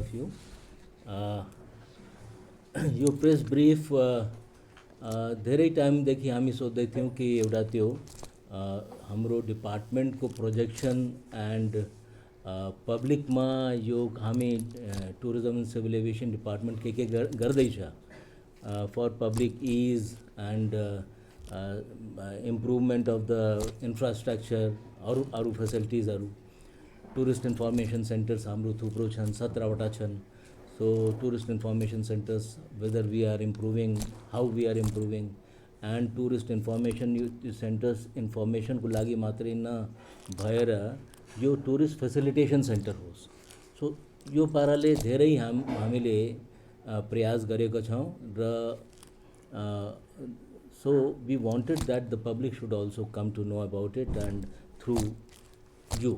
of you. यो press brief धेरै टाइमदेखि हामी सोच्दै थियौँ कि एउटा त्यो हाम्रो डिपार्टमेन्टको प्रोजेक्सन एन्ड पब्लिकमा यो हामी tourism and civil aviation department के गर्दैछ for public ease and improvement of the infrastructure अरू फेसिलिटिजहरू टुरिस्ट इन्फर्मेसन सेन्टर्स हाम्रो थुप्रो छन् 17वटा छन्. So tourist information centers, whether we are improving, how we are improving, and tourist information centers information को लागि मात्रै न भएर यो टुरिस्ट फेसिलिटेसन सेन्टर होस्. सो यो पाराले धेरै हामीले प्रयास गरेका छौँ र so we wanted that the public should also come to know about it and through you.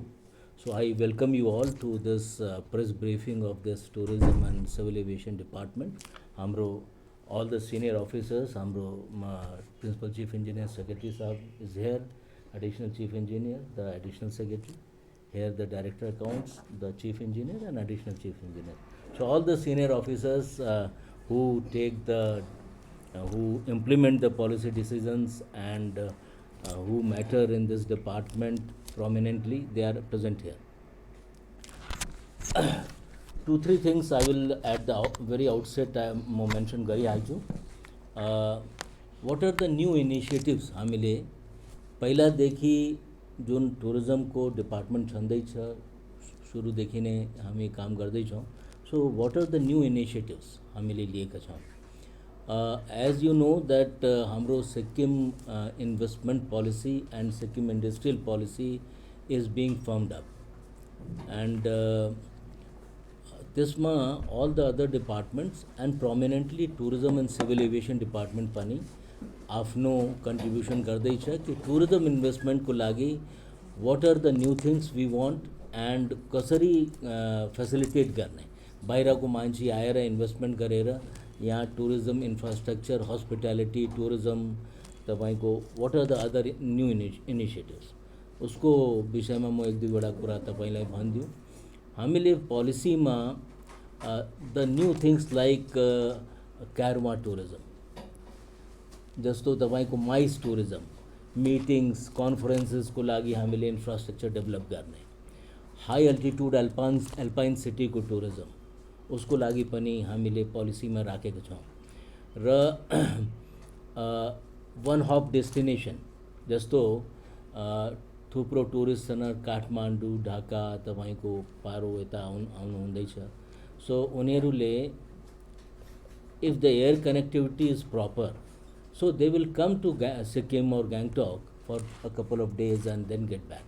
So I welcome you all to this press briefing of this tourism and civil aviation department. Hamro all the senior officers, hamro principal chief engineer secretary sahab is here, additional chief engineer, the additional secretary, here the director accounts, the chief engineer and additional chief engineer. So all the senior officers who take the who implement the policy decisions and who matter in this department prominently, they are present here. 2-3 things I will at the very outset mention गरिहाल्छु. What are the new initiatives हामीले पहिलादेखि जुन टुरिज्मको department छँदैछ सुरुदेखि नै हामी काम गर्दैछौँ. So what are the new initiatives हामीले लिएका छौँ. As you know that हाम्रो Sikkim investment policy and Sikkim industrial policy is being firmed up, and त्यसमा all the other departments and prominently tourism and civil aviation department पनि आफ्नो contribution गर्दैछ कि tourism investment को लागि what are the new things we want and कसरी facilitate गर्ने. बाहिरको मान्छे आएर इन्भेस्टमेन्ट गरेर यहाँ टुरिज्म इन्फ्रास्ट्रक्चर हस्पिटालिटी टुरिज्म तपाईँको what are the other new initiatives उसको विषयमा म 1-2 कुरा तपाईलाई भनिदिउँ. हामीले पोलिसीमा the new things like caravan tourism जस्तो तपाईँको माइस टुरिज्म मिटिङ्स कन्फरेन्सेसको लागि हामीले इन्फ्रास्ट्रक्चर डेभलप गर्ने. हाई अल्टिट्युड एल्पाइन सिटीको टुरिज्म उसको लागि पनि हामीले पोलिसीमा राखेका छौँ. र वन हप डेस्टिनेसन जस्तो थुप्रो टुरिस्ट सेन्टर काठमाडौँ ढाका तपाईँको पारो यता आउनु हुँदैछ. सो उनीहरूले if the air connectivity is proper so they will come to Sikkim और Gangtok for a couple of days and then get back.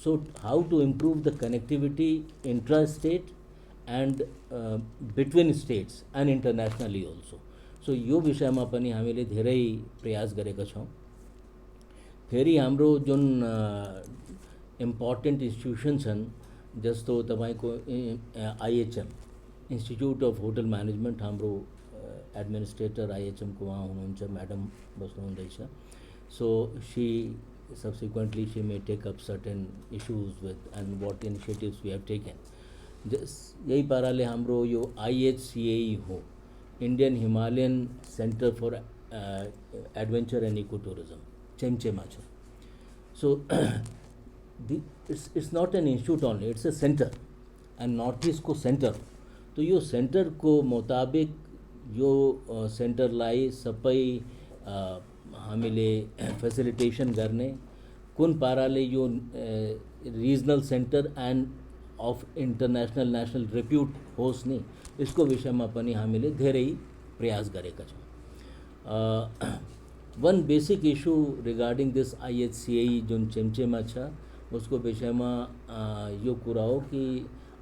So how to improve the connectivity intra state and between states and internationally also. So यो विषयमा पनि हामीले धेरै प्रयास गरेका छौँ. फेरि हाम्रो जुन इम्पोर्टेन्ट इन्स्टिट्युसन छन् जस्तो तपाईँको IHM institute of hotel management हाम्रो एडमिनिस्ट्रेटर आइएचएमको उहाँ हुनुहुन्छ म्याडम बस्नुहुँदैछ. So she subsequently she may take up certain issues with and what initiatives we have taken. यही पाराले हाम्रो यो IHCAE हो Indian Himalayan centre for adventure and eco tourism चेम्चेमा छ. So it's not an institute only it's a centre and north इस्टको centre. तो यो सेन्टरको मुताबिक यो सेन्टरलाई सबै हामीले फेसिलिटेसन गर्ने कुन पाराले यो regional centre and of international national repute होस् नि यसको विषयमा पनि हामीले धेरै प्रयास गरेका छौँ. One basic issue regarding this IHCAE जुन चेम्चेमा छ उसको विषयमा यो कुरा हो कि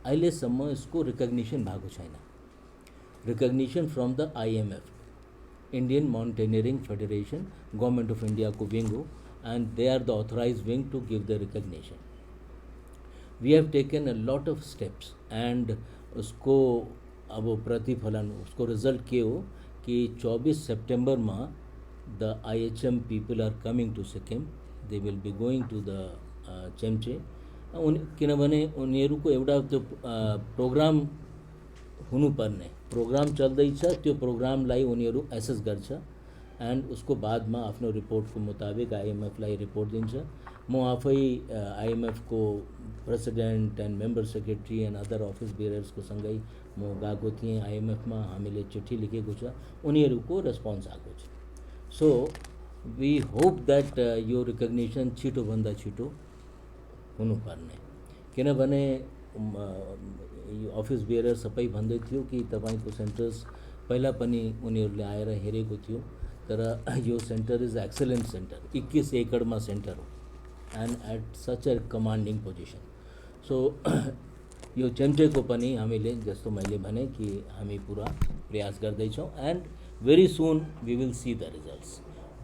अहिलेसम्म यसको रिकग्निसन भएको छैन. Recognition from the IMF Indian Mountaineering Federation, Government of India को विंग हो and they are the authorized wing to give the recognition. We have taken a lot of steps and उसको अब प्रतिफलन उसको रिजल्ट के हो कि 24 सितंबर में the IHM people are coming to Sikkim. They will be going to the Chemchey किनभने उनीहरूको एउटा त्यो प्रोग्राम हुनुपर्ने प्रोग्राम चल्दैछ त्यो प्रोग्रामलाई उनीहरू एसेस गर्छ एन्ड उसको बादमा आफ्नो रिपोर्टको मुताबिक आइएमएफलाई रिपोर्ट दिन्छ। म आफै आइएमएफको president and member secretary and other office बेयरर्सको सँगै म गएको थिएँ आइएमएफमा। हामीले चिठी लेखेको छ, उनीहरूको रेस्पोन्स आएको छ। सो वी होप द्याट यो रिकग्निसन छिटोभन्दा छिटो हुनुपर्ने, किनभने अफिस बेयर सबै भन्दै थियो कि तपाईँको सेन्टर्स पहिला पनि उनीहरूले आएर हेरेको थियो, तर यो सेन्टर इज एक्सलेन्ट सेन्टर, 21 एकडमा सेन्टर हो and at such a commanding position. So यो चेम्टेको पनि हामीले जस्तो मैले भने कि हामी पुरा प्रयास गर्दैछौँ and very soon we will see the results.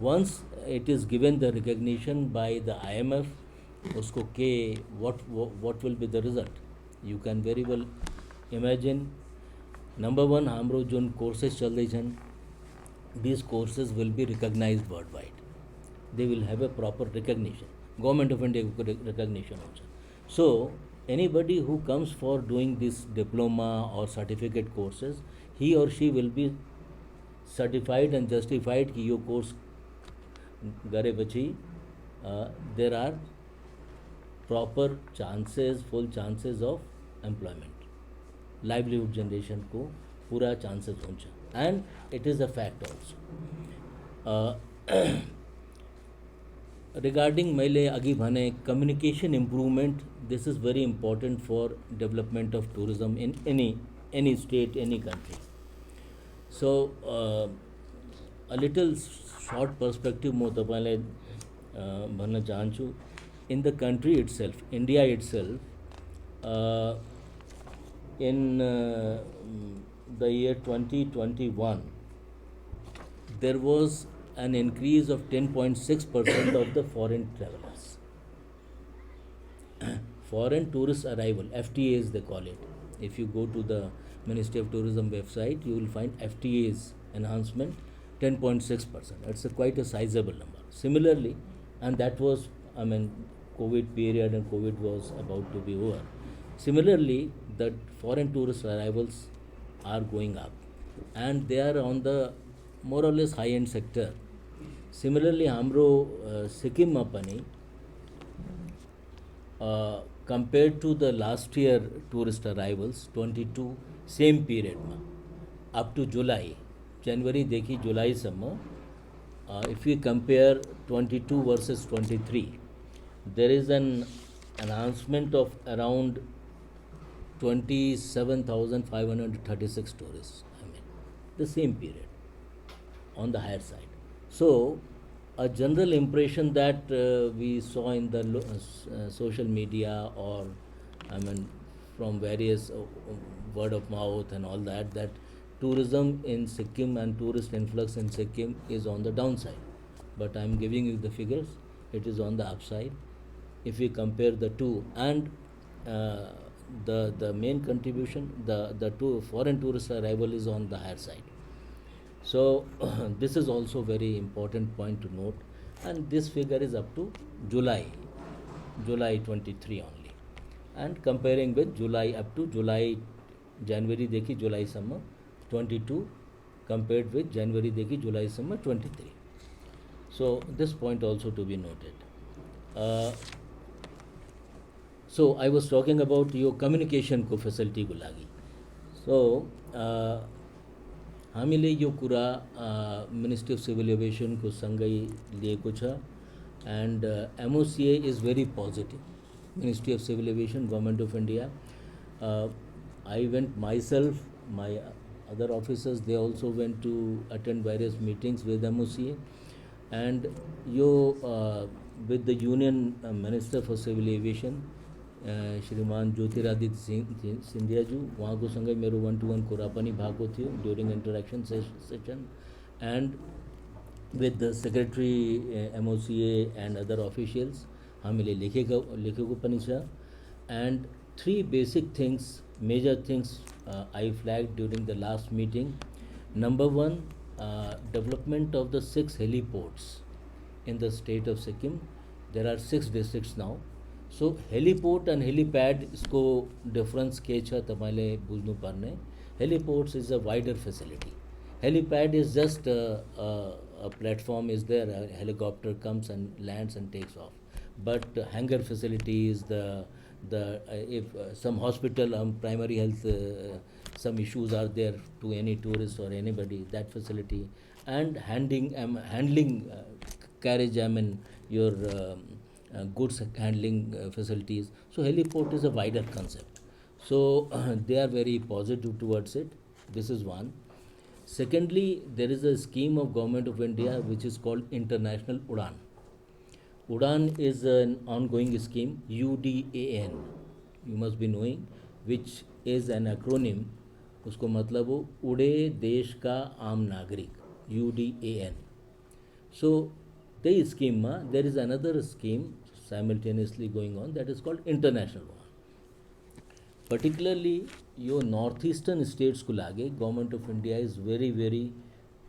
Once it is given the recognition by the IMF, उसको के what will be the result, you can very well imagine. Number one, हाम्रो जुन कोर्सेस चल्दैछन्, these courses will be recognized worldwide. They will have a proper recognition. Government of India को recognition हुन्छ. So anybody who comes for doing this diploma or certificate courses, he or she will be certified and justified कि यो course गरेपछि there are proper chances, full chances of employment, livelihood generation को पूरा chances हुन्छ, and it is a fact also. Regarding मैले अघि भने communication improvement, this is very important for development of tourism in any state, any country. So a little short perspective म तपाईलाई भन्न चाहन्छु. In the country itself, India itself, in the year 2021, there was an increase of 10.6% of the foreign travelers. Foreign tourist arrival, FTAs they call it. If you go to the Ministry of Tourism website, you will find FTAs enhancement 10.6%. It's quite a sizable number. Similarly, and that was, I mean, COVID period and COVID was about to be over. Similarly, the foreign tourist arrivals are going up and they are on the more or less high-end sector. Similarly, हाम्रो सिक्किममा पनि compared to the last year tourist arrivals 22 same period ma up to July, January देखि जुलाईसम्म, if we compare 22 versus 23, there is an announcement of around 27,536 tourists, I mean, the same period on the higher side. So a general impression that we saw in the social media, or I mean from various word of mouth and all that, that tourism in Sikkim and tourist influx in Sikkim is on the downside. But I am giving you the figures, it is on the upside. If we compare the two, and the main contribution, the two foreign tourist arrival is on the higher side. So this is also very important point to note, and this figure is up to July 23 only, and comparing with July up to July, January देखि जुलाईसम्म 22 compared with January देखि जुलाईसम्म 23. So this point also to be noted. So I was talking about your communication को facility को लागि. So हामीले यो कुरा Ministry of Civil Aviation को सँगै लिएको छ, and MOCA is very positive. Ministry of Civil Aviation, Government of India. I went myself, my other officers, they also went to attend various meetings with MOCA, and with the Union Minister for Civil Aviation, श्रीमान ज्योतिरादित्य सिंधिया जी, उहाँको सँगै मेरो 1-to-1 कुरा पनि भएको थियो during interaction session, and with the Secretary MOCA and other officials हामीले लेखेको पनि छ. And 3 basic things, major things I flagged during the last meeting. Number 1, development of the 6 heliports in the state of Sikkim. There are 6 districts now. So heliport and helipad इसको difference के छ तमाले बुझ्नु पर्ने heliports is a wider facility helipad is just a platform is there a helicopter comes and lands and takes off but hangar facilities the if some hospital primary health some issues are there to any tourist or anybody that facility and handling carriage I mean your goods handling facilities so heliport is a wider concept so they are very positive towards it this is one. Secondly, there is a scheme of Government of India which is called International Udan. Udan is an ongoing scheme, UDAN, you must be knowing, which is an acronym. उसको मतलब हो उड़े देश का आम नागरिक UDAN. So, the scheme, there is another scheme simultaneously going on that is called International Udan. Particularly your northeastern states को लागे government of India is very very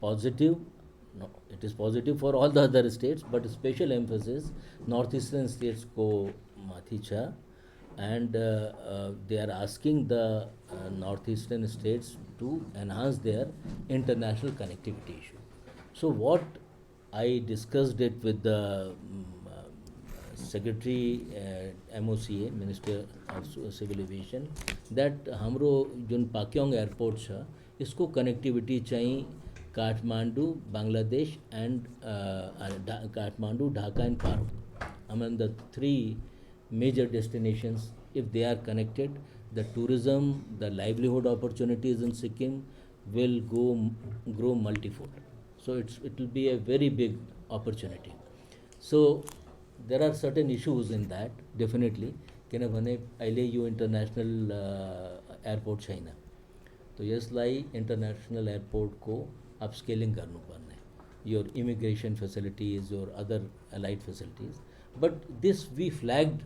positive. No, it is positive for all the other states but special emphasis northeastern states को माथी छ and they are asking the northeastern states to enhance their international connectivity issue. So what I discussed it with the Secretary MOCA Minister of Civil Aviation that हाम्रो जुन Pakyong airport छ इसको connectivity चाहिए Kathmandu Bangladesh and Kathmandu Dhaka and Paro among the three major destinations if they are connected the tourism the livelihood opportunities in Sikkim will grow multifold so it will be a very big opportunity so there are certain issues in that definitely किनभने अहिले यो international airport छैन तो यसलाई international एयरपोर्टको upscaling गर्नुपर्ने your immigration facilities your other allied facilities but this we flagged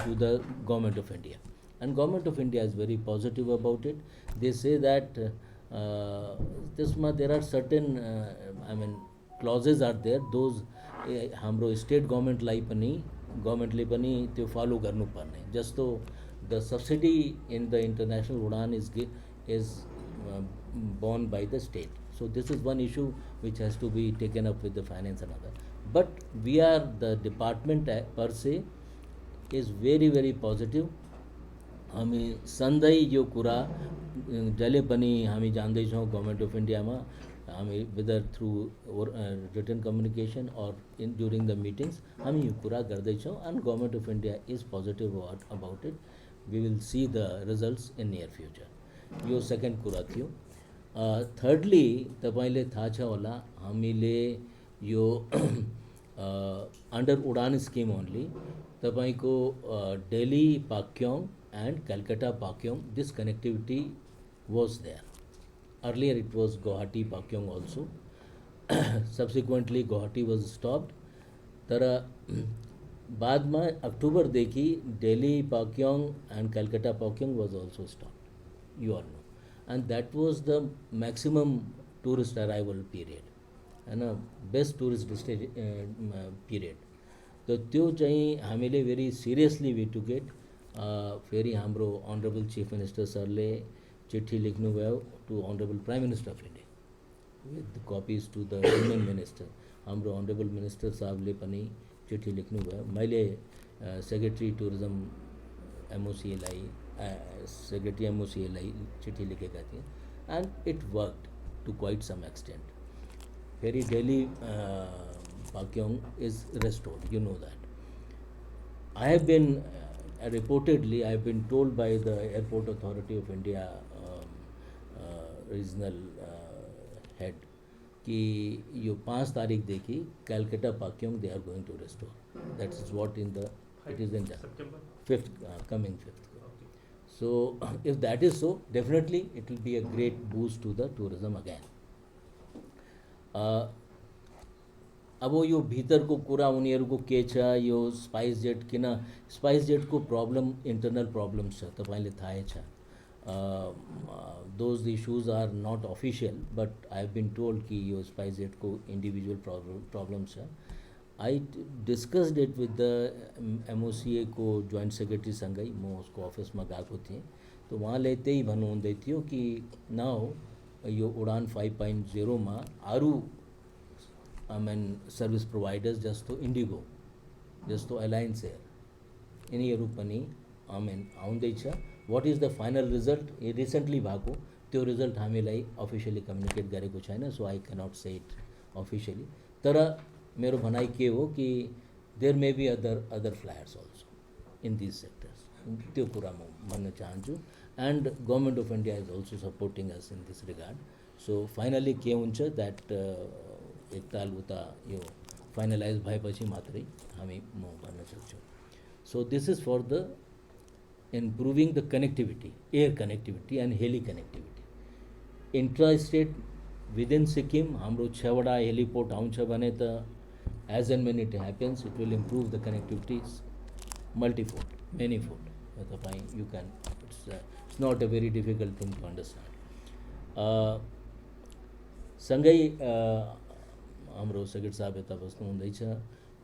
to the government of India and government of India is very positive about it they say that त्यसमा there are certain I mean clauses are there those हाम्रो state गभर्मेन्टलाई पनि गभर्मेन्टले पनि त्यो follow गर्नुपर्ने जस्तो the subsidy in the international Udan is borne by the state. So this is one issue which has to be taken up with the finance and other. But we are the department per se is very very positive. हामी सधैँ यो कुरा जहिले पनि हामी जान्दैछौँ government of इन्डियामा हामी whether through written communication or in during the meetings हामी यो कुरा गर्दैछौँ and government of India is positive about it we will see the results in near future यो सेकेन्ड कुरा थियो थर्डली तपाईँले थाहा छ होला हामीले यो अन्डर उडान स्किम ओन्ली तपाईँको Delhi Pakyong and Calcutta Pakyong this connectivity was there earlier it was Guwahati Pakyong also subsequently Guwahati was stopped तर बाद में अक्टूबर देखी Delhi Pakyong and Calcutta Pakyong was also stopped you all know and that was the maximum tourist arrival period and a best tourist period तो त्यो चाहिँ हामीले very seriously we took it फेरि हाम्रो अनरेबल चीफ मिनिस्टर सरले चिठी लेख्नुभयो to honourable prime minister of India with copies to the union minister हाम्रो अनरेबल मिनिस्टर साहबले पनि चिठी लेख्नुभयो मैले सेक्रेटरी टुरिज्म एमओसीलाई सेक्रेटरी एमओसीलाई चिठी लेखेका थिएँ and it worked to quite some extent फेरि Delhi Pakyong is restored you know that I have been reportedly I have been told by the Airport Authority of India regional head कि यो 5 तारीख देखी Calcutta Pakyong they are going to restore that is what in the it is in the September 5th coming 5th okay. So if that is so definitely it will be a great boost to the tourism again अब यो भितरको कुरा उनीहरूको के छ यो स्पाइस जेट किन स्पाइस जेटको प्रब्लम इन्टरनल प्रब्लम्स छ तपाईँले थाहै छ those issues are not official but I have been told कि यो स्पाइस जेटको इन्डिभिजुअल प्रब्लम छ I discussed it with the MOCA को जॉइंट सेक्रेटरी सँगै म उसको अफिसमा गएको थिएँ। तो उहाँले त्यही भन्नुहुँदै थियो कि नाउ यो उडान 5.0 मा अरू सर्भिस प्रोभाइडर्स जस्तो इन्डिगो, जस्तो अलायन्स एयर, यिनीहरू पनि आउँदैछ। What is the final result, ये रिसेन्टली भएको त्यो रिजल्ट हामीलाई अफिसियली कम्युनिकेट गरेको छैन, so I cannot say it officially. तर मेरो भनाइ के हो कि there may be other flyers also in this sectors, त्यो कुरा म भन्न चाहन्छु। And government of India is also supporting us in this regard. So finally के हुन्छ द्याट एकताल उता यो फाइनलाइज भएपछि मात्रै हामी म भन्न सक्छौँ। So this is for the improving the connectivity, air connectivity and heli connectivity. Intra-state within Sikkim, हाम्रो 6वटा हेलीपोर्ट आउँछ भने त as and when it happens, it will improve the connectivity multi-fold, many-fold. तपाईँ you can, it's not a very difficult thing to understand. सँगै हाम्रो secretary साहब यता बस्नु हुँदैछ।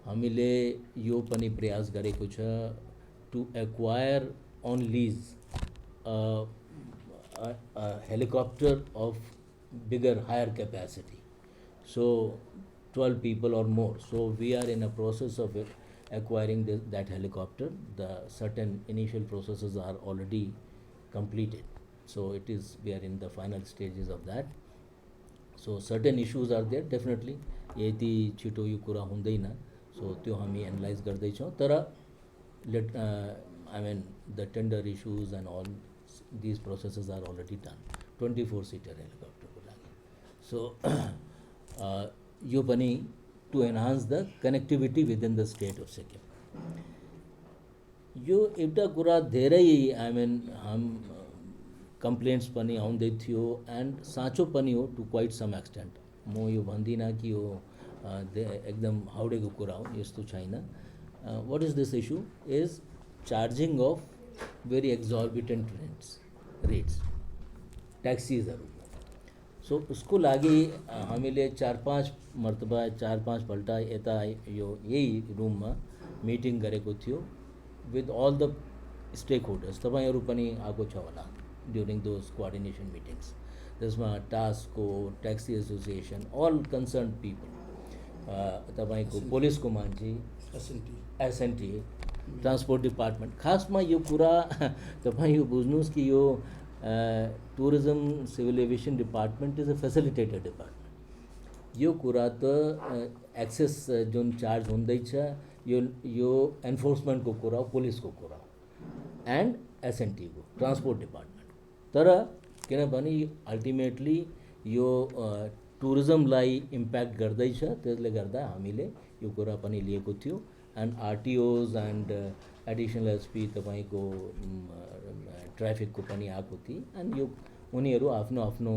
हामीले यो पनि प्रयास गरेको छ to acquire on lease a helicopter of bigger, higher capacity, so 12 people or more. So we are in a process of acquiring that helicopter. The certain initial processes are already completed, so it is, we are in the final stages of that. So certain issues are there definitely, यति छिटो यो कुरा हुँदैन, so त्यो हामी analyse गर्दैछौँ। तर the tender issues and all these processes are already done. 24-seater helicopter को लागि। So यो पनि to enhance the connectivity within the state of Sikkim. यो एउटा कुरा धेरै हम complaints पनि आउँदै थियो एन्ड साँचो पनि हो to quite some extent। म यो भन्दिनँ कि यो एकदम हाउडेको कुरा हो, यस्तो छैन। What is this issue is charging of very exorbitant rates ट्याक्सीजहरू। सो उसको लागि हामीले 4-5 मर्तबा 4-5 पल्ट यता यो यही रुममा मिटिङ गरेको थियो with all the stakeholders. तपाईँहरू पनि आएको छ होला ड्युरिङ दोज कोअर्डिनेसन मिटिङ्स, त्यसमा टास्कको, taxi association, all concern people, तपाईँको पुलिसको मान्छे, SNT, ट्रान्सपोर्ट डिपार्टमेन्ट। खासमा यो कुरा तपाईँ यो बुझ्नुहोस् कि यो tourism civil aviation department is a facilitated department. यो कुरा त एक्सेस जुन चार्ज हुँदैछ यो एन्फोर्समेन्टको कुरा हो, पुलिसको कुरा हो एन्ड SNT को, ट्रान्सपोर्ट डिपार्टमेन्ट। तर किनभने अल्टिमेटली यो टुरिज्मलाई इम्प्याक्ट गर्दैछ, त्यसले गर्दा हामीले यो कुरा पनि लिएको थियो। And RTOs and additional SP तपाईँको ट्राफिकको पनि आएको थियो एन्ड यो उनीहरू आफ्नो आफ्नो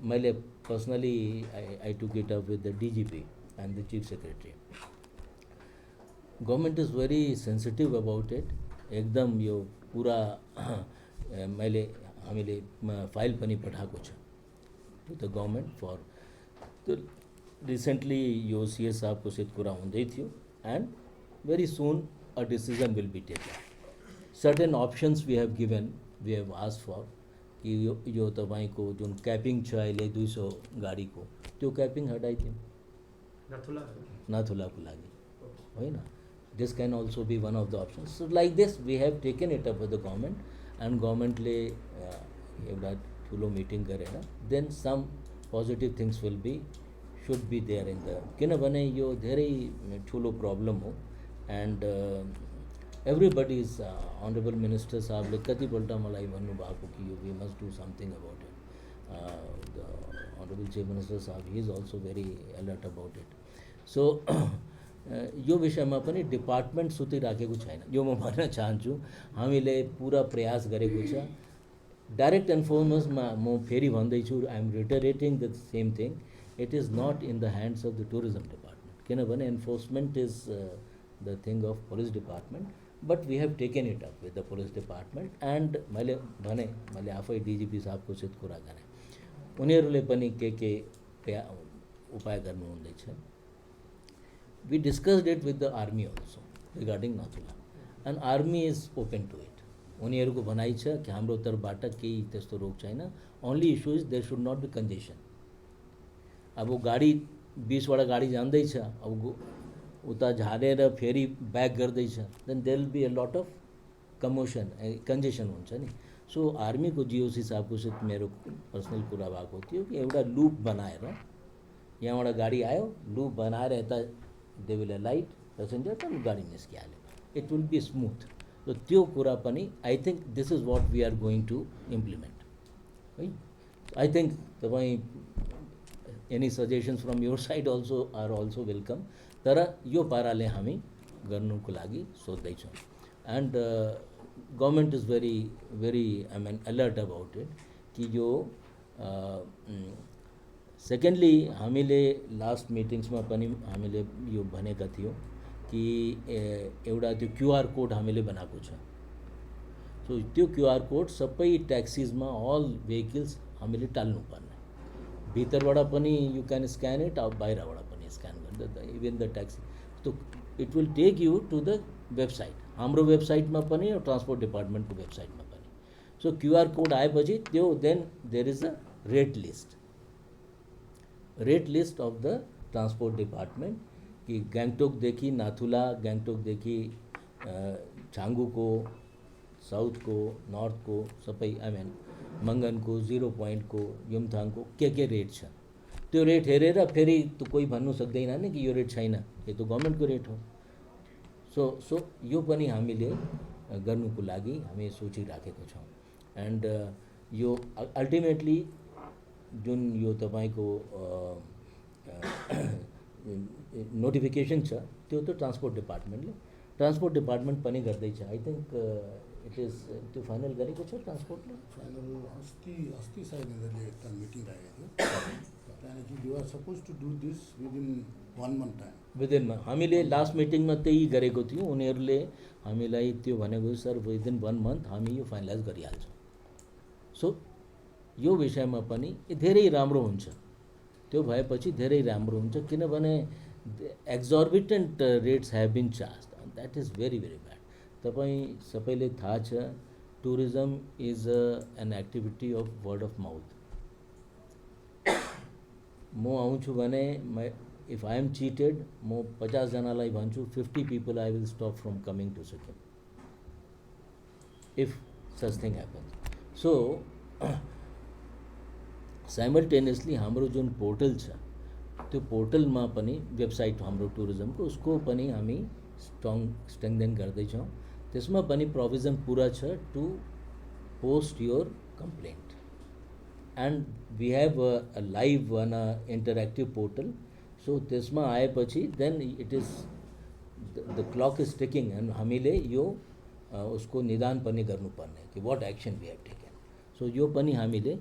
मैले personally I took it up with the DGP and the chief secretary. Government is very sensitive about it, एकदम यो पुरा हामीले फाइल पनि पठाएको छ टु द गभर्मेन्ट फर त्यो। रिसेन्टली यो CS साहबको सित कुरा हुँदै थियो and very soon a decision will be taken. Certain options we have given, we have asked for कि यो तपाईँको जुन क्यापिङ छ अहिले 200 गाडीको, त्यो क्यापिङ हटाइदिउँ नाथुलाको लागि, होइन? This can also be one of the options. So like this we have taken it up with the government and गभर्मेन्टले एउटा ठुलो मिटिङ गरेर then some positive things will be should be there in the, किनभने यो धेरै ठुलो problem हो and everybody is honourable minister साहबले कतिपल्ट मलाई भन्नुभएको कि यो we must do something about it. The honourable chief minister साहब he is also very alert about it. So यो विषयमा पनि डिपार्टमेन्ट सुतिराखेको छैन, यो म भन्न चाहन्छु। हामीले पुरा प्रयास गरेको छ। डाइरेक्ट एन्फोर्समेन्टमा म फेरि भन्दैछु, I am reiterating the same thing, it is not in the hands of the tourism department, किनभने enforcement is the thing of police department, but we have taken it up with the police department and मैले आफै DGP साहबको सित कुरा गरेँ, उनीहरूले पनि के उपाय गर्नुहुँदैछ। we discussed it with the army also regarding Nathula, and army is open to it. उनीहरूको भनाइ छ कि हाम्रो तर्फबाट केही त्यस्तो रोक छैन. Only issue is there should not be congestion. अब वो गाडी 20वटा गाडी जाँदैछ, अब उता झारेर फेरि ब्याक गर्दैछ, then there will be a lot of commotion, congestion हुन्छ नि. सो आर्मीको जिओसी साहबकोसित मेरो पर्सनल कुरा भएको थियो कि एउटा लुप बनाएर यहाँबाट गाडी आयो, लुप बनाएर यता दे विल लाइट पेसेन्जर त गाडी निस्किहाल्यो, it will be smooth. So त्यो कुरा पनि I think this is what we are going to implement है. आई थिङ्क तपाईँ any suggestions from your side also are also welcome. तर यो पाराले हामी गर्नुको लागि सोच्दैछौँ. And government is very very I mean alert about it कि यो सेकेन्डली हामीले लास्ट मिटिङ्समा पनि हामीले यो भनेका थियौँ कि एउटा त्यो क्युआर कोड हामीले बनाएको छ. सो त्यो क्युआर कोड सबै ट्याक्सिजमा अल भेहिकल्स हामीले टाल्नुपर्ने. भित्रबाट पनि यु क्यान स्क्यान इट, अब बाहिरबाट पनि स्क्यान गर्दा इभन द ट्याक्सी. तो it will take you to the website, हाम्रो वेबसाइटमा पनि र ट्रान्सपोर्ट डिपार्टमेन्टको वेबसाइटमा पनि. सो क्युआर कोड आएपछि त्यो then there is a rate list of the transport department कि गान्तोकदेखि नाथुला, गान्तोकदेखि छाङ्गुको, साउथको, नर्थको सबै आई मिन मङ्गनको, 0 पोइन्टको, युमथाङको के रेट छ त्यो रेट हेरेर फेरि त कोही भन्नु सक्दैन नि कि यो रेट छैन, यो त गभर्मेन्टको रेट हो. सो यो पनि हामीले गर्नुको लागि हामी सोचिराखेको छौँ. एन्ड यो अल्टिमेटली जुन यो तपाईँको नोटिफिकेसन छ त्यो त ट्रान्सपोर्ट डिपार्टमेन्ट पनि गर्दैछ. आई थिङ्क इट इज त्यो फाइनल गरेको छ ट्रान्सपोर्टले. फाइनल अस्ति सायद यिनीहरूले एउटा मिटिङ राखेको थियो. त्यहाँदेखि you are suppose to do this within 1 month time. विदिनमा हामीले लास्ट मिटिङमा त्यही गरेको थियौँ. उनीहरूले हामीलाई त्यो भनेको सर विदिन 1 month हामी यो फाइनलाइज गरिहाल्छौँ. सो यो विषयमा पनि धेरै राम्रो हुन्छ. त्यो भएपछि धेरै राम्रो हुन्छ, किनभने exorbitant rates have been charge. That is very very bad. तपाईँ सबैले थाहा छ tourism is an activity of word of mouth. म आउँछु भने इफ आई एम चिटेड म 50 जनालाई भन्छु 50 people I will stop from coming to Sikkim if such thing happens. So simultaneously हाम्रो जुन पोर्टल छ त्यो पोर्टलमा पनि वेबसाइट हाम्रो टुरिज्मको उसको पनि हामी स्ट्रेङ्देन गर्दैछौँ. त्यसमा पनि प्रोभिजन पुरा छ to post your complaint. And we have a live one interactive portal. So त्यसमा आएपछि then it is the clock is ticking and हामीले यो उसको निदान पनि गर्नुपर्ने कि what action we have taken. So यो पनि हामीले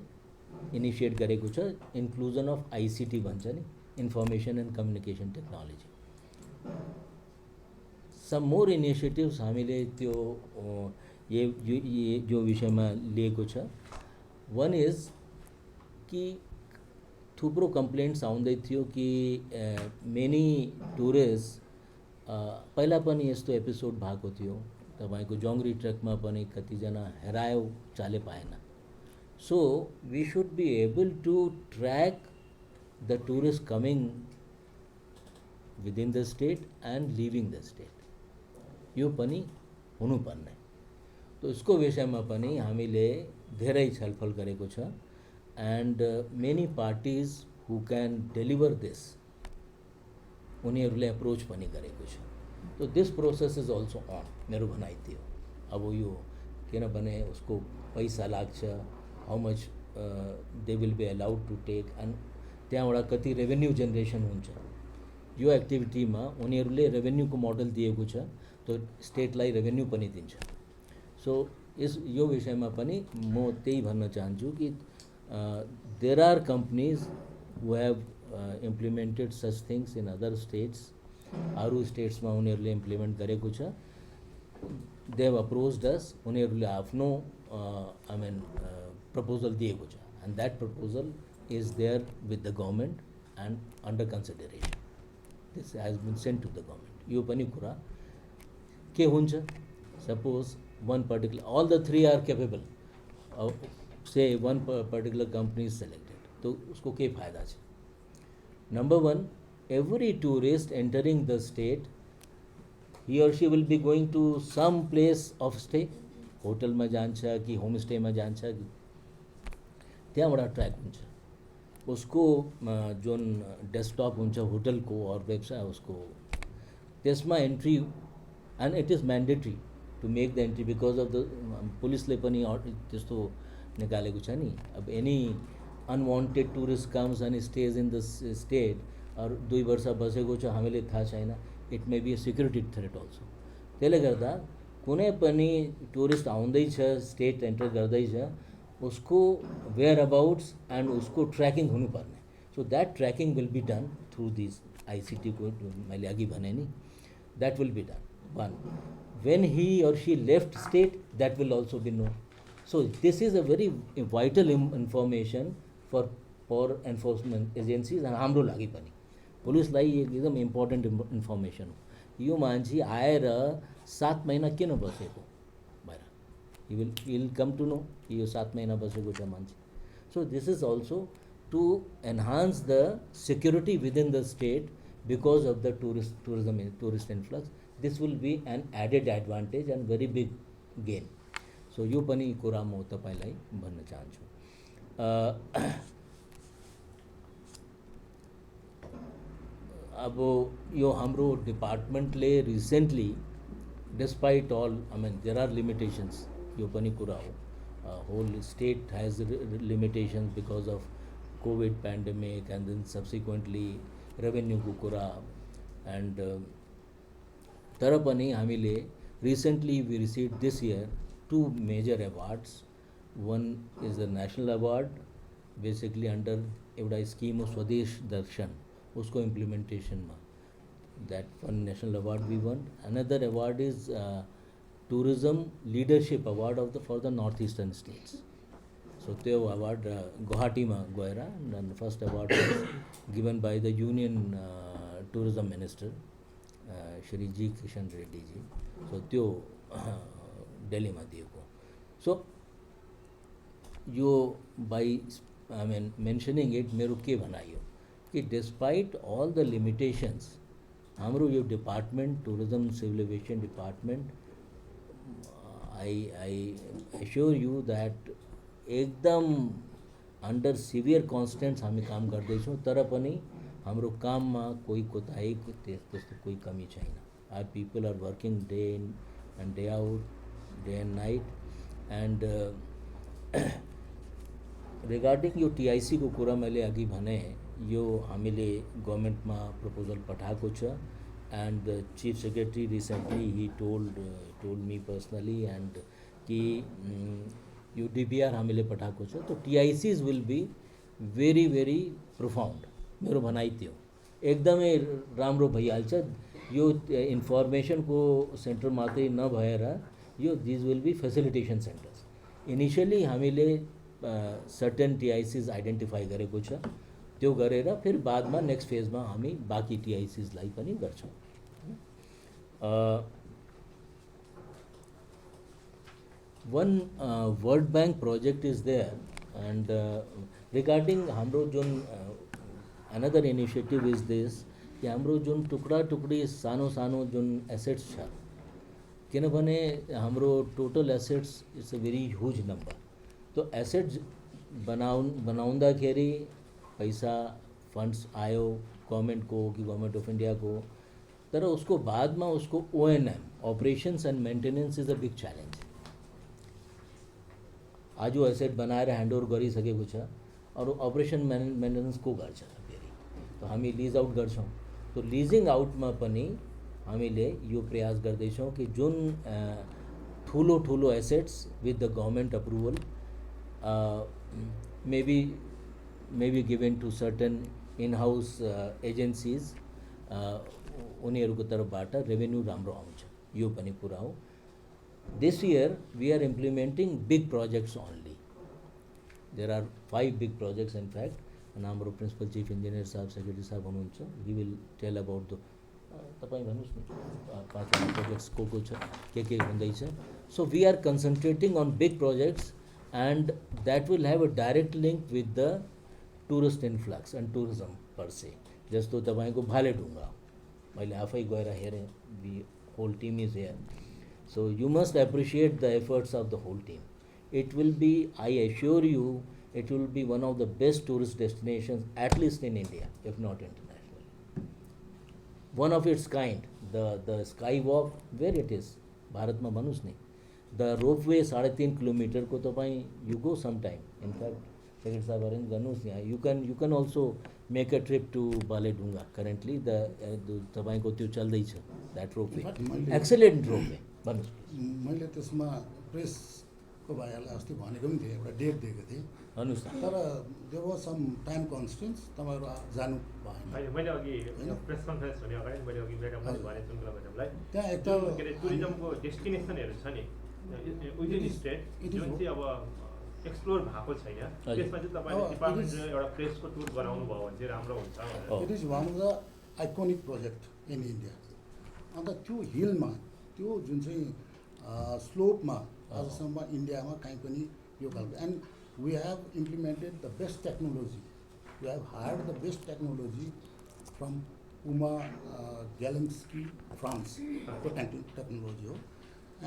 इनिसिएट गरेको छ. इन्क्लुजन अफ आइसिटी भन्छ नि, information and communication technology. Some more initiatives हामीले त्यो ये जो विषयमा लिएको छ. वान इज कि थुप्रो कम्प्लेन्ट्स आउँदै थियो कि मेनी टुरिस्ट पहिला पनि यस्तो एपिसोड भएको थियो. तपाईँको जोङ्ग्री ट्रेकमा पनि कतिजना हेरायो, चाले पाएन. So we should be able to track the tourist coming within the state and leaving the state. यो पनि हुनुपर्ने. तो यसको विषयमा पनि हामीले धेरै छलफल गरेको छ. And many parties who can deliver this उनीहरूले एप्रोच पनि गरेको छ. तो this process is also on. मेरो भनाइ थियो अब यो किनभने उसको पैसा लाग्छ, how much they will be allowed to take, and त्यहाँबाट कति रेभेन्यू जेनेरेसन हुन्छ. यो एक्टिभिटीमा उनीहरूले रेभेन्यूको मोडल दिएको छ, तो स्टेटलाई रेभेन्यू पनि दिन्छ. सो यो विषयमा पनि म त्यही भन्न चाहन्छु कि there are companies who have implemented such things in other states. अरू स्टेट्समा उनीहरूले इम्प्लिमेन्ट गरेको छ. They have approached us. उनीहरूले आफ्नो आई मिन प्रपोजल दिएको छ, and that proposal is there with the government and under consideration. This has been sent to the government. यो पनि कुरा के हुन्छ, suppose one particular all the three are capable, say one particular company is selected, तो उसको के फायदा छ? Number one, every tourist entering the state, he or she will be going to some place of stay, hotel में जान्छ कि homestay में जान्छ कि त्यहाँबाट ट्र्याक हुन्छ उसको जुन डेस्कटप हुन्छ होटलको और वेबसाइट उसको त्यसमा entry, and it is mandatory to make the entry because of the पुलिसले पनि त्यस्तो निकालेको छ नि। अब any unwanted tourist comes and stays in the state और 2 वर्ष बसेको छ हामीले थाहा छैन, it may be a security threat also. त्यसले गर्दा कुनै पनि टुरिस्ट आउँदैछ स्टेट एन्टर गर्दैछ उसको वेयर अबाउट्स एन्ड उसको ट्र्याकिङ हुनुपर्ने। So that tracking will be done through this आइसिटीको मैले अघि भने नि, that will be done. One, when he or she left state, that will also be known. So this is a very vital information for enforcement agencies and हाम्रो लागि पनि पुलिसलाई एकदम इम्पोर्टेन्ट इन्फर्मेसन हो। यो मान्छे आएर 7 महिना किन बसेको बाहिर, he will come to know कि यो 7 महिना बसेको छ मान्छे। So this is also to enhance the security within the state because of the tourist influx. This will be an added advantage and very big gain. So यो पनि कुरा म तपाईलाई भन्न चाहन्छु। अब यो हाम्रो डिपार्टमेन्टले recently despite all, I mean there are limitations, यो पनि कुरा हो। Whole state has limitations because of Covid pandemic and then subsequently revenue को कुरा एंड तर पनि हामीले recently we received this year 2 major awards. One is the national award basically under एउटा स्कीम हो स्वदेश दर्शन, उसको इम्प्लिमेंटेशन में that one national award we won. Another award is tourism leadership award of the for the north eastern states. So त्यो award Guwahati में गएर and first award was given by the union tourism minister Shri G Kishan Reddy ji. So त्यो दिल्ली में दिएको। So यो by I mean mentioning it मेरो के भनाइयो कि डिस्पाइट ऑल द लिमिटेशंस हाम्रो यो department tourism civil aviation department, I assure you that एकदम अंडर सिवियर कन्स्टेन्ट्स हामी काम गर्दैछौँ, तर पनि हाम्रो काममा कोही कोताही त्यस्तो कोही कमी छैन। Our people are working day in and day out, day and night. And regarding यो टीआईसी को कुरा मैले अघि भने, यो हामीले गभर्मेन्टमा प्रपोजल पठाएको छ and the chief secretary recently he told me personally and कि यो डीपीआर हामीले पठाएको छ। तो TICs will be very very profound, मेरो भनाइ त्यो एकदमै राम्रो भइहाल्छ। यो इन्फर्मेशन को सेन्टर मात्रै नभएर यो this will be facilitation centres. Initially हामीले सर्टेन टीआईसीज आइडेन्टिफाई गरेको छ, त्यो गरेर फिर बादमा नेक्स्ट फेजमा हामी बाँकी टीआईसीजलाई पनि गर्छौँ। One world bank project is there and regarding हाम्रो जुन अनदर इनिशिएटिभ इज दिस कि हाम्रो जुन टुक्रा टुक्री सानो सानो जुन एसेट्स छ, किनभने हाम्रो total assets it's a very huge number. तो एसेट्स बनाउँदाखेरि पैसा फंड्स आयो गवर्नमेंट को कि गवर्नमेंट ऑफ इंडिया को, तर उसको बाद में उसको O&M operations and maintenance is a big challenge. आज वो एसेट बनाएर ह्यान्डओभर गरिसकेको छ और ऑपरेशन मेंटेनेंस को गर्छ फेरि, तो हामी लीज आउट गर्छौँ। तो लीजिंग आउटमा पनि हामीले यो प्रयास गर्दैछौँ कि जुन ठुलो ठुलो assets with the government approval may be given to certain in-house agencies, उनीहरूको तर्फबाट रेभेन्यू राम्रो आउँछ, यो पनि कुरा हो। This year we are implementing big projects only. There are 5 big projects in fact अनि हाम्रो प्रिन्सिपल चिफ इन्जिनियर साहब सेक्रेटरी साहब हुनुहुन्छ, he will tell about the तपाईँ भन्नुहोस् न पाँचवटा प्रोजेक्ट्स को छ के हुँदैछ. So we are concentrating on big projects and that will have a direct link with the tourist influx and tourism per se. जस्तो तपाईँको भालेढुङ्गा मैले आफै गएर हेरेँ, the whole team is here. So you must appreciate the efforts of the whole team. It will be, I assure you, it will be one of the best tourist destinations, at least in India, if not internationally. One of its kind, the skywalk, where it is, Bharat ma bhanus nahi. The ropeway 3.5 kilometer ko tapai you go sometime. In fact, Secretary Sahab arrange garnus nahi. You can also make a trip to Baledunga. Currently, the tapai ko त्यो चल्दै छ, that ropeway. In fact, मैले- Excellent ropeway. भन्नुहोस्. मैले त्यसमा प्रेसको भाइहरूलाई अस्ति भनेको पनि थिएँ, एउटा डेट दिएको थिएँ, भन्नुहोस् न. तर देयर वाज सम टाइम कन्स्टेन्ट्स, तपाईँहरू जानु भएन. होइन, मैले अघि होइन? प्रेस कन्फरेन्स हुने अगाडि मैले अघि म्याडमलाई हजुर। भने सुनकुला म्याडमलाई त्यहाँ एक जुन त के अरे टुरिज्मको डेस्टिनेसनहरू छ नि विदिन स्टेट it is जुन चाहिँ अब एक्सप्लोर भएको छैन, हजुर। त्यसमा चाहिँ तपाईँले it डिपार्टमेन्ट is- एउटा प्रेसको टुर बनाउनु भयो भने चाहिँ राम्रो हुन्छ भनेर। Oh. It is one of the iconic project in India. अन्त त्यो हिलमा त्यो जुन चाहिँ स्लोपमा आजसम्म इन्डियामा कहीँ पनि यो खालको, and we have implemented the best technology, we have hired the best technology from Pomagalski फ्रान्सको टेक्नोलोजी हो.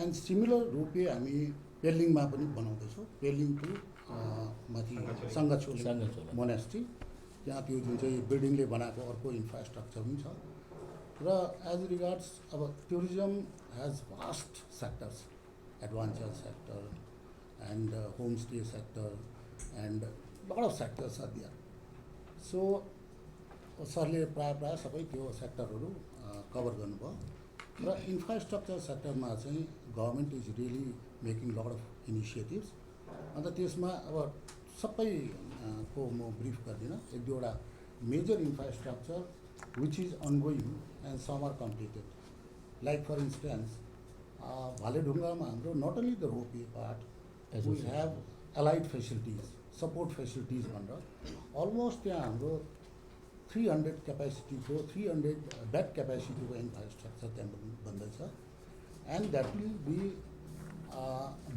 एन्ड सिमिलर रूपले हामी पेलिङमा पनि बनाउँदैछौँ. पेलिङ टु माथि सङ्गछोले सङ्गछोले। मोनास्ट्री, त्यहाँ त्यो जुन चाहिँ बिल्डिङले बनाएको अर्को इन्फ्रास्ट्रक्चर पनि छ. र एज रिगार्ड्स अब tourism has vast sectors, adventure sector and homestay sector and lot of sectors are there. So सरले प्रायः सबै त्यो सेक्टरहरू कभर गर्नुभयो. र इन्फ्रास्ट्रक्चर सेक्टरमा चाहिँ government is really making lot of initiatives. अन्त त्यसमा अब सबै को म ब्रिफ गर्दिनँ. एक दुईवटा major infrastructure which is ongoing and some are completed. Like for instance भालेढुङ्गामा हाम्रो not only the ropeway part, we have allied facilities, support facilities भनेर अलमोस्ट त्यहाँ हाम्रो 300 क्यापेसिटीको 300 बेड क्यापेसिटीको इन्फ्रास्ट्रक्चर त्यहाँ बन्दैछ. And that will be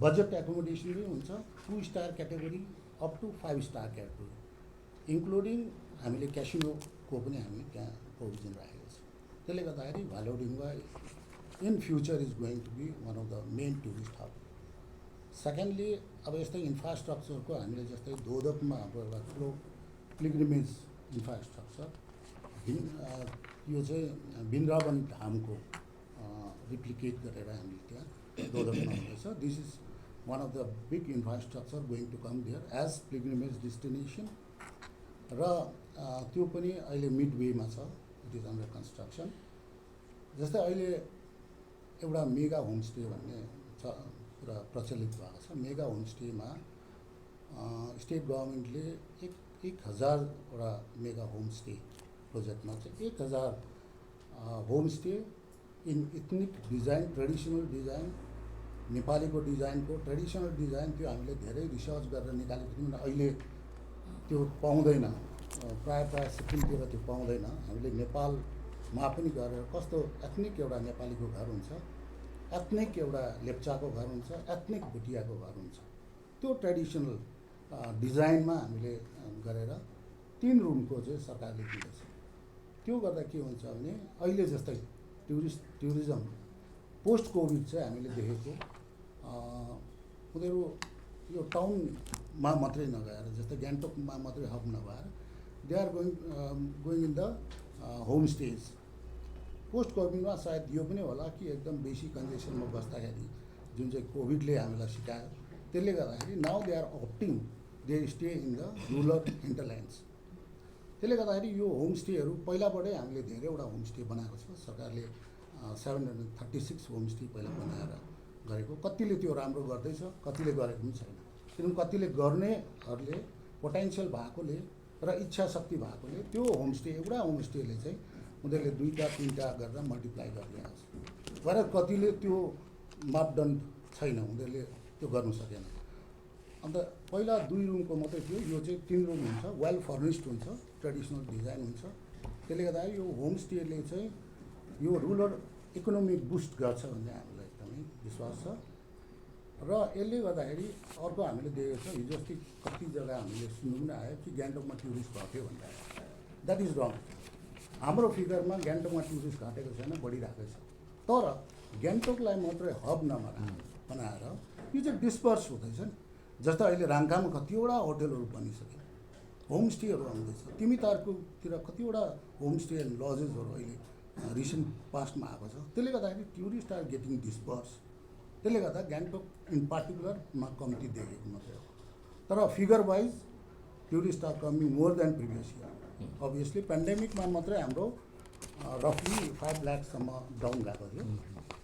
budget accommodation पनि हुन्छ, 2 star category up to 5 star category including हामीले क्यासिनोको पनि हामी त्यहाँ प्रोभिजन राखेको छ. त्यसले गर्दाखेरि Bhaleydhunga in future is going to be one of the main tourist hub. Secondly अब यस्तै इन्फ्रास्ट्रक्चरको हामीले जस्तै दोदकमा हाम्रो एउटा ठुलो पिल्ग्रिमेज इन्फ्रास्ट्रक्चर, यो चाहिँ वृन्दावन धामको रिप्लिकेट गरेर हामीले त्यहाँ दोदकमा हुँदैछ. This is one of the big infrastructure going to come there as pilgrimage destination. र त्यो पनि अहिले मिड वेमा छ, इट इज अन्डर कन्स्ट्रक्सन. जस्तै अहिले एउटा मेगा होमस्टे भन्ने छ, पुरा प्रचलित भएको छ. मेगा होमस्टेमा स्टेट गभर्मेन्टले 1000वटा मेगा होमस्टे प्रोजेक्टमा चाहिँ 1000 homestay in ethnic design, traditional design, नेपालीको डिजाइनको ट्रेडिसनल डिजाइन, त्यो हामीले धेरै रिसर्च गरेर निकालेको थियौँ. अहिले त्यो पाउँदैन, प्रायः सिक्किमतिर त्यो पाउँदैन. हामीले नेपालमा पनि गरेर कस्तो एथनिक एउटा नेपालीको घर हुन्छ, एथनिक एउटा लेप्चाको घर हुन्छ, एथनिक भुटियाको घर हुन्छ, त्यो ट्रेडिसनल डिजाइनमा हामीले गरेर 3 रुमको चाहिँ सरकारले दिँदैछ. त्यो गर्दा के हुन्छ भने अहिले जस्तै टुरिज्म पोस्ट कोभिड चाहिँ हामीले देखेको उनीहरू यो टाउनमा मात्रै नगएर, जस्तै गान्तोकमा मात्रै हब नभएर they are going in the homestays. Post कोभिडमा सायद यो पनि होला कि एकदम बेसी कन्जेसनमा बस्दाखेरि जुन चाहिँ कोभिडले हामीलाई सिकायो, त्यसले गर्दाखेरि now they are opting they stay in the rural hinterlands. त्यसले गर्दाखेरि यो होमस्टेहरू पहिलाबाटै हामीले धेरैवटा होमस्टे बनाएको छ. सरकारले 736 होमस्टे पहिला बनाएर गरेको. कतिले त्यो राम्रो गर्दैछ, कतिले गरेको पनि छैन. किनभने कतिले गर्नेहरूले पोटेन्सियल भएकोले र इच्छा शक्ति भएकोले त्यो होमस्टे, एउटा होमस्टेले चाहिँ उनीहरूले 2-3टा गरेर मल्टिप्लाई गरिदिएको छ. भएर कतिले त्यो मापदण्ड छैन, उनीहरूले त्यो गर्नु सकेन. अन्त पहिला 2 रुमको मात्रै थियो, यो चाहिँ 3 रुम हुन्छ, वेल फर्निस्ड हुन्छ, ट्रेडिसनल डिजाइन हुन्छ। त्यसले गर्दा यो होमस्टेले चाहिँ यो रुरल इकोनोमिक बुस्ट गर्छ भन्ने हामीलाई एकदमै विश्वास छ। र यसले गर्दाखेरि अर्को हामीले देखेको छ, हिजो अस्ति कति जग्गा हामीले सुन्नु पनि आयो कि गान्तोकमा टुरिस्ट घट्यो भनेर। द्याट इज रङ। हाम्रो फिगरमा गान्तोकमा टुरिस्ट घटेको छैन, बढिरहेको छ। तर गान्तोकलाई मात्रै हब बनाएर यो चाहिँ डिस्पर्स हुँदैछ नि। जस्तो अहिले राङ्कामा कतिवटा होटलहरू बनिसक्यो, होमस्टेहरू आउँदैछ। तिमीतारकोतिर कतिवटा होमस्टे एन्ड लजेसहरू अहिले रिसेन्ट पास्टमा आएको छ। त्यसले गर्दाखेरि टुरिस्ट आर गेटिङ डिस्पर्स। त्यसले गर्दा गान्तोक इन पार्टिकुलरमा कम्ती देखेको मात्रै हो। तर figure wise tourist are coming more than previous year. Obviously पेन्डेमिकमा मात्रै हाम्रो रफली 5 लाखसम्म डाउन गएको थियो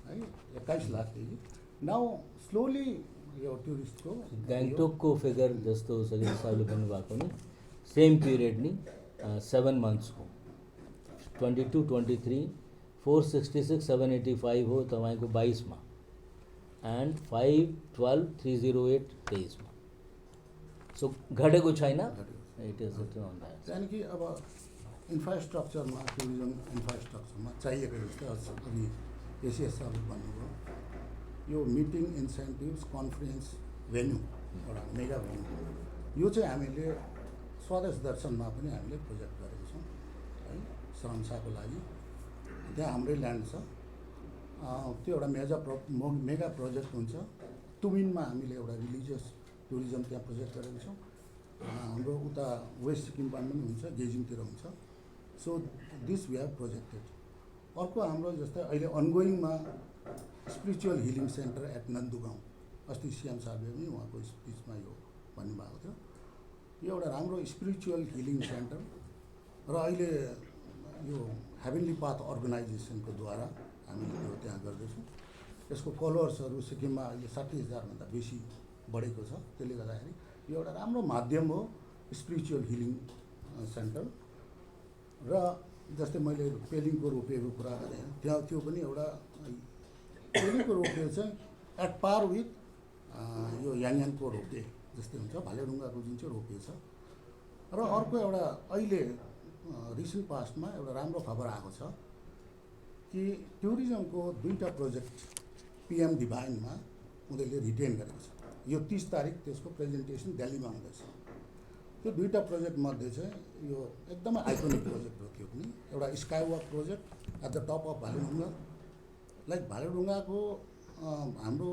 है, 21 लाख थियो। नाउ स्लोली यो टुरिस्टको गान्तोकको फिगर जस्तो सजिलो साहबले भन्नुभएको नि सेम पिरियड नि 7 मन्थ्सको 22-23 466 785 हो तपाईँको 22मा एन्ड 5-12-308 23मा। सो घटेको छैन, it is written on that. त्यहाँदेखि अब इन्फ्रास्ट्रक्चरमा, टुरिज्म इन्फ्रास्ट्रक्चरमा चाहिएको जस्तै अघि एसिएस सरले भन्नुभयो, यो मिटिङ इन्सेन्टिभ्स कन्फरेन्स भेन्यू एउटा मेगा भेन्यू, यो चाहिँ हामीले स्वदेश दर्शनमा पनि हामीले प्रोजेक्ट गरेको छौँ है, श्रमसाको लागि। त्यहाँ हाम्रै ल्यान्ड छ, त्यो एउटा मेगा प्रोजेक्ट हुन्छ। तुमिनमा हामीले एउटा रिलिजियस टुरिज्म त्यहाँ प्रोजेक्ट गरेको छौँ। हाम्रो उता वेस्ट सिक्किममा पनि हुन्छ, गेजिङतिर हुन्छ। So this we have projected. अर्को हाम्रो जस्तै अहिले अनगोइङमा spiritual healing centre at Nandugaon, अस्ति सिएम साहबले पनि उहाँको स्पिचमा यो भन्नुभएको थियो। यो एउटा राम्रो स्पिरिचुअल हिलिङ सेन्टर र अहिले यो हेभेनली पाथ अर्गनाइजेसनको द्वारा हामीले त्यो त्यहाँ गर्दैछौँ। यसको फलोवर्सहरू सिक्किममा अहिले 60,000भन्दा बेसी बढेको छ। त्यसले गर्दाखेरि यो एउटा राम्रो माध्यम हो स्पिरिचुअल हिलिङ सेन्टर। र जस्तै मैले पेलिङको रोपेको कुरा गरेँ, त्यहाँ त्यो पनि एउटा पेलिङको रोपवे चाहिँ एट पार विथ यो याङयाङको रोपवे जस्तै हुन्छ, भालेढुङ्गाको जुन चाहिँ रोपवे छ। र अर्को एउटा अहिले रिसेन्ट पास्टमा एउटा राम्रो खबर आएको छ कि टुरिज्मको 2टा प्रोजेक्ट PM डिभाइनमा उनीहरूले रिटेन गरेको छ। यो 30 तारिक त्यसको प्रेजेन्टेसन दिल्लीमा हुँदैछ। त्यो 2टा प्रोजेक्टमध्ये चाहिँ यो एकदमै आइकोनिक प्रोजेक्ट हो। त्यो पनि एउटा sky walk project at the top of Bhaleydhunga. Like भालेढुङ्गाको हाम्रो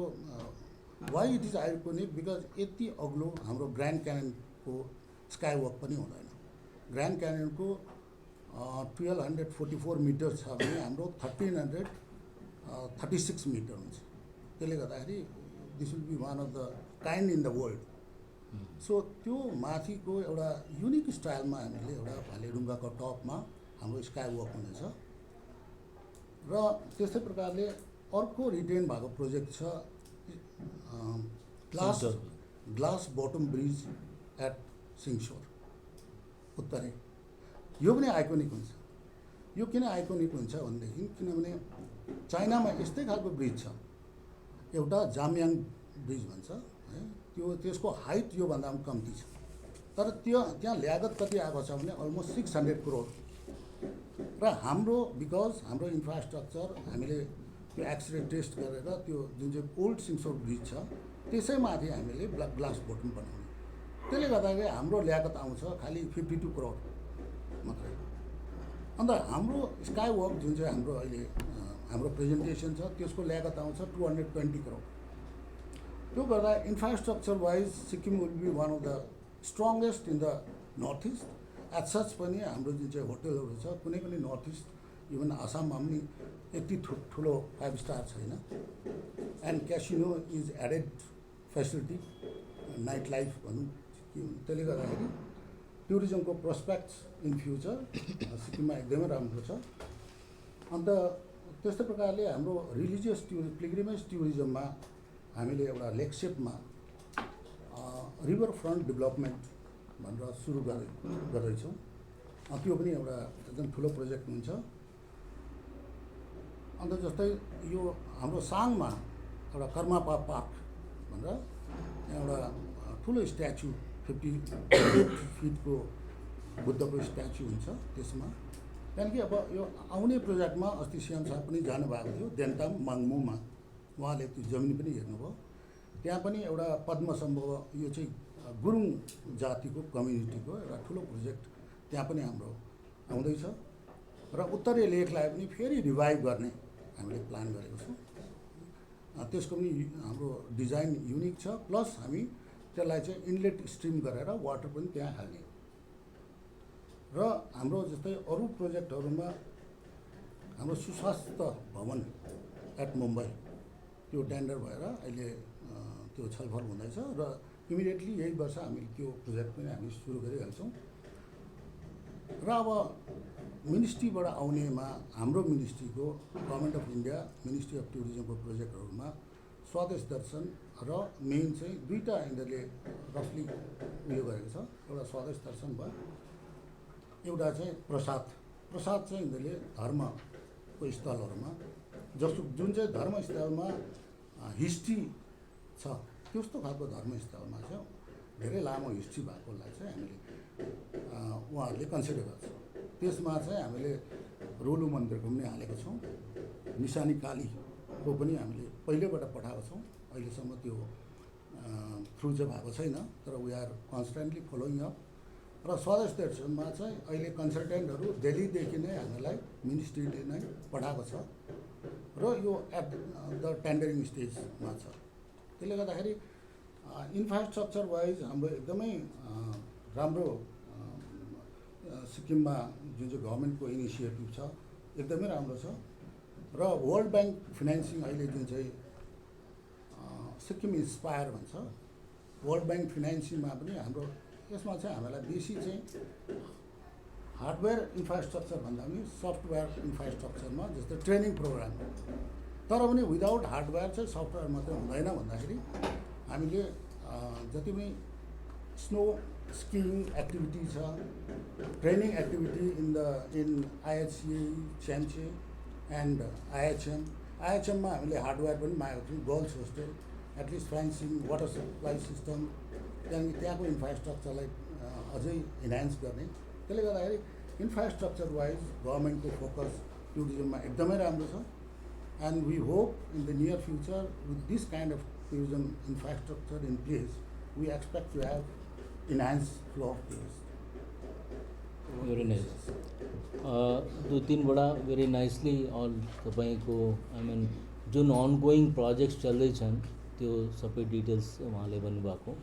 why it is iconic because यति अग्लो हाम्रो ग्रान्ड क्यानियनको स्काई वक पनि हुँदैन। ग्रान्ड क्यानियनको 1244 मिटर छ भने हाम्रो 1336 मिटर हुन्छ। त्यसले गर्दाखेरि this will be one of the kind in the world. So त्यो माथिको एउटा युनिक स्टाइलमा हामीले एउटा भालेढुङ्गाको टपमा हाम्रो स्काई वक हुनेछ। र त्यस्तै प्रकारले अर्को रिटेन भएको प्रोजेक्ट छ glass bottom bridge at Singsore उत्तरे। यो पनि आइकोनिक हुन्छ। यो किन आइकोनिक हुन्छ भनेदेखि किनभने चाइनामा यस्तै खालको ब्रिज छ, एउटा जामयाङ ब्रिज भन्छ है, त्यसको हाइट योभन्दा पनि कम्ती छ। तर त्यहाँ ल्यागत कति आएको छ भने अलमोस्ट 600 करोड। र हाम्रो बिकज हाम्रो इन्फ्रास्ट्रक्चर हामीले त्यो एक्सरे टेस्ट गरेर त्यो जुन चाहिँ ओल्ड सिङसोर ब्रिज छ त्यसैमाथि हामीले ग्लास बोटम बनाउने। त्यसले गर्दाखेरि हाम्रो ल्यागत आउँछ खालि 52 करोड मात्रै। अन्त हाम्रो स्काई वक जुन चाहिँ हाम्रो अहिले हाम्रो प्रेजेन्टेसन छ त्यसको ल्यागत आउँछ 220 करोड। त्यो गर्दा infrastructure wise Sikkim will be one of the strongest in the north east. At such पनि हाम्रो जुन चाहिँ होटलहरू छ कुनै पनि नर्थ इस्ट इभन आसाममा पनि यति ठुलो 5 स्टार छैन। And casino is added facility, night life भनौँ। त्यसले गर्दाखेरि टुरिज्मको प्रोस्पेक्ट्स इन फ्युचर सिक्किममा एकदमै राम्रो छ। अन्त त्यस्तै प्रकारले हाम्रो रिलिजियस पिल्ग्रिमेज टुरिज्ममा हामीले एउटा लेकसेपमा रिभर फ्रन्ट डेभलपमेन्ट भनेर सुरु गर्दैछौँ। त्यो पनि एउटा एकदम ठुलो प्रोजेक्ट हुन्छ। अन्त जस्तै यो हाम्रो साङमा एउटा कर्मापा पार्क भनेर एउटा ठुलो स्ट्याचु 50 फिटको बुद्धको स्ट्याचु हुन्छ त्यसमा। त्यहाँदेखि अब यो आउने प्रोजेक्टमा अस्ति सीएम साहब पनि जानुभएको थियो देन्ताम माङ्मुमा, उहाँले त्यो जमिन पनि हेर्नुभयो। त्यहाँ पनि एउटा पद्मसम्भव यो चाहिँ गुरुङ जातिको कम्युनिटीको एउटा ठुलो प्रोजेक्ट त्यहाँ पनि हाम्रो आउँदैछ र उत्तरे लेकलाई पनि फेरि रिभाइभ गर्ने हामीले प्लान गरेको छौँ। त्यसको पनि हाम्रो डिजाइन युनिक छ, प्लस हामी त्यसलाई चाहिँ इनलेट स्ट्रिम गरेर वाटर पनि त्यहाँ हाल्ने र हाम्रो जस्तै अरू प्रोजेक्टहरूमा हाम्रो सुस्वास्थ्य भवन एट मुम्बई त्यो टेन्डर भएर अहिले त्यो छलफल हुँदैछ र इमिडिएटली यही वर्ष हामी त्यो प्रोजेक्ट पनि हामी सुरु गरिहाल्छौँ। र अब मिनिस्ट्रीबाट आउनेमा हाम्रो मिनिस्ट्रीको government of India ministry of टुरिज्मको प्रोजेक्टहरूमा स्वदेश दर्शन र मेन चाहिँ दुईवटा यिनीहरूले रफली उयो गरेको छ। एउटा स्वदेश दर्शन भयो, एउटा चाहिँ प्रसाद चाहिँ यिनीहरूले धर्मको स्थलहरूमा जस्तो जुन चाहिँ धर्मस्थलमा हिस्ट्री छ त्यस्तो खालको धर्मस्थलमा चाहिँ धेरै लामो हिस्ट्री भएकोलाई चाहिँ हामीले उहाँहरूले कन्सिडर गर्छ। त्यसमा चाहिँ हामीले रोलु मन्दिरको पनि हालेको छौँ, निशानी कालीको पनि हामीले पहिल्यैबाट पठाएको छौँ। अहिलेसम्म त्यो थ्रु चाहिँ भएको छैन, तर we are constantly following up. र स्वदेश दर्शनमा चाहिँ अहिले कन्सल्टेन्टहरू दिल्लीदेखि नै हामीलाई मिनिस्ट्रीले नै पठाएको छ र यो एट द टेन्डरिङ स्टेजमा छ। त्यसले गर्दाखेरि इन्फ्रास्ट्रक्चर वाइज हाम्रो एकदमै राम्रो सिक्किममा जुन चाहिँ गभर्मेन्टको इनिसिएटिभ छ एकदमै राम्रो छ। र वर्ल्ड ब्याङ्क फाइनेन्सिङ अहिले जुन चाहिँ सिक्किम इन्सपायर भन्छ, वर्ल्ड ब्याङ्क फाइनेन्सिङमा पनि हाम्रो यसमा चाहिँ हामीलाई बेसी चाहिँ हार्डवेयर इन्फ्रास्ट्रक्चर भन्दा पनि सफ्टवेयर इन्फ्रास्ट्रक्चरमा जस्तै ट्रेनिङ प्रोग्राम, तर पनि विदाउट हार्डवेयर चाहिँ सफ्टवेयर मात्रै हुँदैन भन्दाखेरि हामीले जति पनि स्नो स्किङ एक्टिभिटी छ, training activity in IHCA, CHAMCE and IHMमा हामीले हार्डवेयर पनि मागेको थियौँ। Girls hostel, at least fencing, water supply system, त्यहाँदेखि त्यहाँको इन्फ्रास्ट्रक्चरलाई अझै इन्हान्स गर्ने। त्यसले गर्दाखेरि इन्फ्रास्ट्रक्चर वाइज गभर्मेन्टको फोकस टुरिज्ममा एकदमै राम्रो छ। And we hope in the near future with this kind of tourism infrastructure in place we expect to have enhance flow of tourist. Very nice. दो तीन बड़ा वेरी नाइसली और तपाईँको आई मीन जुन ऑनगोइंग प्रोजेक्ट्स चल्दैछन् त्यो सबै details उहाँले भन्नुभएको।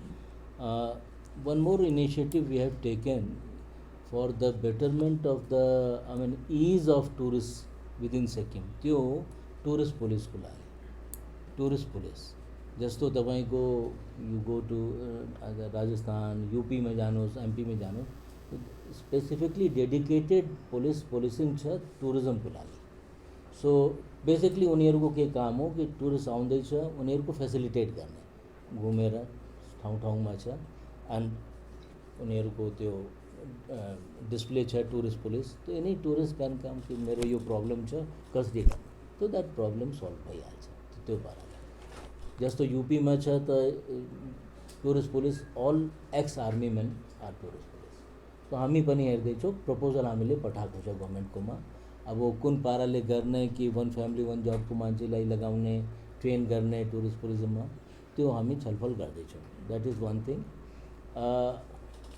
one more initiative we have taken for the betterment of the I mean ease of tourists within Sikkim, त्यो टुरिस्ट पुलिसको लागि टुरिस्ट पुलिस जस्तो तपाईँको you go to Rajasthan, UP में जानुहोस्, MP में जानुहोस्, स्पेसिफिकली डेडिकेटेड पुलिसिङ छ टुरिज्मको लागि। सो बेसिकली उनीहरूको के काम हो कि टुरिस्ट आउँदैछ उनीहरूको फेसिलिटेट गर्ने, घुमेर ठाउँ ठाउँमा छ एन्ड उनीहरूको त्यो डिस्प्ले छ टुरिस्ट पुलिस। तो एनी टुरिस्ट क्यान कम कि मेरो यो प्रब्लम छ कसरी गर्ने, तो द्याट प्रब्लम सल्भ भइहाल्छ त्यो पाराले। जस्तो यूपीमा छ त tourist police all ex army men are tourist police. तो हामी पनि हेर्दैछौँ, प्रपोजल हामीले पठाएको छ गभर्मेन्टकोमा। अब कुन पाराले गर्ने कि वन फ्यामिली वन जबको मान्छेलाई लगाउने, ट्रेन गर्ने टुरिस्ट पुलिसमा, त्यो हामी छलफल गर्दैछौँ। That is one thing.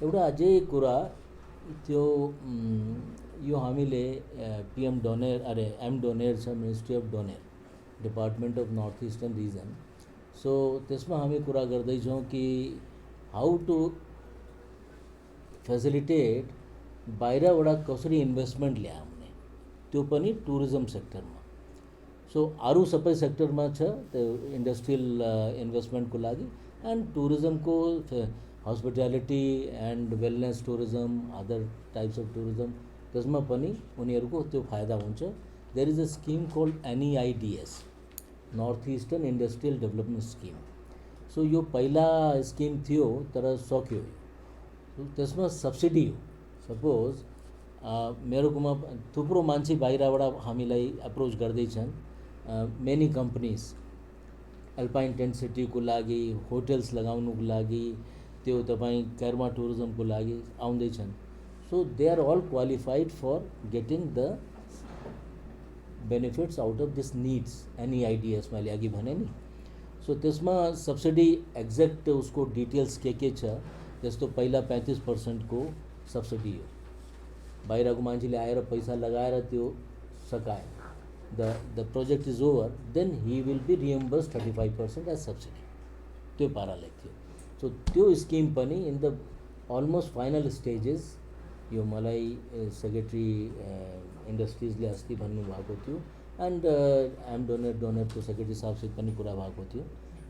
एउटा अझै कुरा त्यो यो हामीले PM डोनेर M डोनेर छ, ministry of DoNER, department of north eastern region. So त्यसमा हामी कुरा गर्दैछौँ कि हाउ टु फेसिलिटेट बाहिरबाट कसरी इन्भेस्टमेन्ट ल्याउने, त्यो पनि टुरिज्म सेक्टरमा। सो अरू सबै सेक्टरमा छ त्यो इन्डस्ट्रियल इन्भेस्टमेन्टको लागि एन्ड टुरिज्मको hospitality and wellness tourism, other types of tourism, त्यसमा पनि उनीहरूको त्यो फाइदा हुन्छ। There is a scheme called NEIDS, north eastern industrial development scheme. So यो पहिला स्किम थियो तर सक्यो, त्यसमा सब्सिडी हो। सपोज मेरोकोमा थुप्रो मान्छे बाहिरबाट हामीलाई अप्रोच गर्दैछन्, मेनी कम्पनीज एल्पाइन टेन्ट सिटीको लागि, होटल्स लगाउनुको लागि, त्यो तपाईँ कर्मा टुरिज्मको लागि आउँदैछन्. So they are all qualified for getting the benefits out of this NEIDS. Any ideas मैले अघि भने नि. सो त्यसमा सब्सिडी एक्ज्याक्ट उसको डिटेल्स के छ, जस्तो पहिला 35% को सब्सिडी हो. बाहिरको मान्छेले आएर पैसा लगाएर त्यो सकाए, the project is over, then he will be reimburse 35% as subsidy. त्यो पाराले थियो. सो त्यो स्किम पनि in the almost final stages. यो मलाई सेक्रेटरी इन्डस्ट्रिजले अस्ति भन्नुभएको थियो एन्ड एम डोनेटको सेक्रेटरी साहबसित पनि कुरा भएको थियो.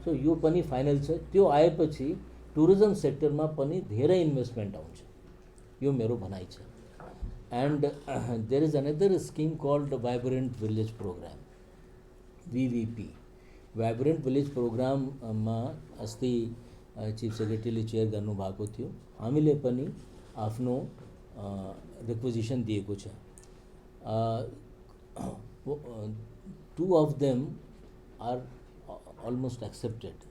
सो यो पनि फाइनल छ. त्यो आएपछि टुरिज्म सेक्टरमा पनि धेरै इन्भेस्टमेन्ट आउँछ, यो मेरो भनाइ छ. And there is another scheme called vibrant village programme, VVP. Vibrant village प्रोग्राममा अस्ति चिफ सेक्रेटरीले चेयर गर्नुभएको थियो. हामीले पनि आफ्नो रिक्वेजिसन दिएको छ. 2 of them are almost accepted.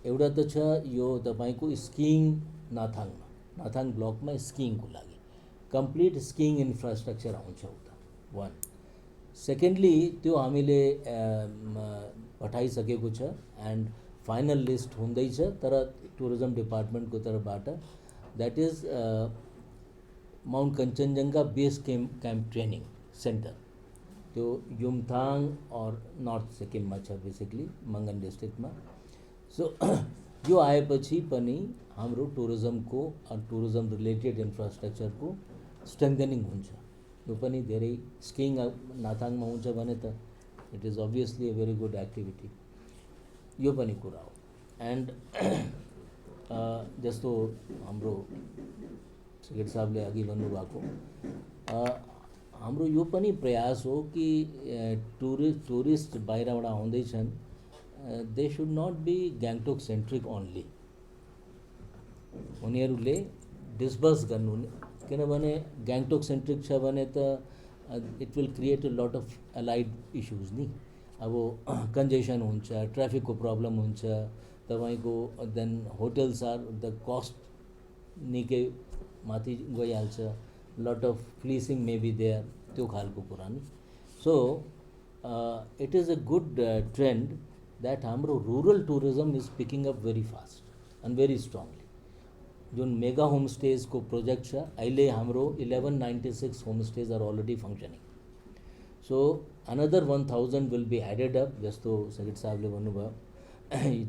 एउटा त छ यो तपाईँको स्किङ नाथाङ ब्लकमा स्किङको लागि कम्प्लिट स्किङ इन्फ्रास्ट्रक्चर आउँछ उता. 1. सेकेन्डली त्यो हामीले पठाइसकेको छ एन्ड फाइनल लिस्ट हुँदैछ, तर टुरिज्म डिपार्टमेन्टको तर्फबाट. That is Mount Kanchenjunga base camp training centre. त्यो युमथाङ और नर्थ सिक्किममा छ, बेसिकली मङ्गन डिस्ट्रिक्टमा. सो यो आएपछि पनि हाम्रो टुरिज्मको टुरिज्म रिलेटेड इन्फ्रास्ट्रक्चरको स्ट्रेङ्थनिङ हुन्छ. यो पनि धेरै स्किङ नाथाङमा हुन्छ भने त it is obviously A very good activity. यो पनि कुरा हो. एन्ड जस्तो हाम्रो सेक्रेटरी साहबले अघि भन्नुभएको, हाम्रो यो पनि प्रयास हो कि टुरिस्ट बाहिरबाट आउँदैछन्, they should not be Gangtok centric only. उनीहरूले डिस्बर्स गर्नु, किनभने ग्याङटोक सेन्ट्रिक छ भने त it will create a lot of allied issues नि. अब कन्जेसन हुन्छ, ट्राफिकको प्रब्लम हुन्छ तपाईँको, then hotels are the cost निकै माथि गइहाल्छ, lot of fleecing may be there, त्यो खालको कुरा नि. So it is a good trend that हाम्रो rural tourism is picking up very fast and very strongly. जुन मेगा होमस्टेजको प्रोजेक्ट छ, अहिले हाम्रो 1196 homestays are already functioning. So another 1000 will be added up. जस्तो सेक्रेटरी साहबले भन्नुभयो,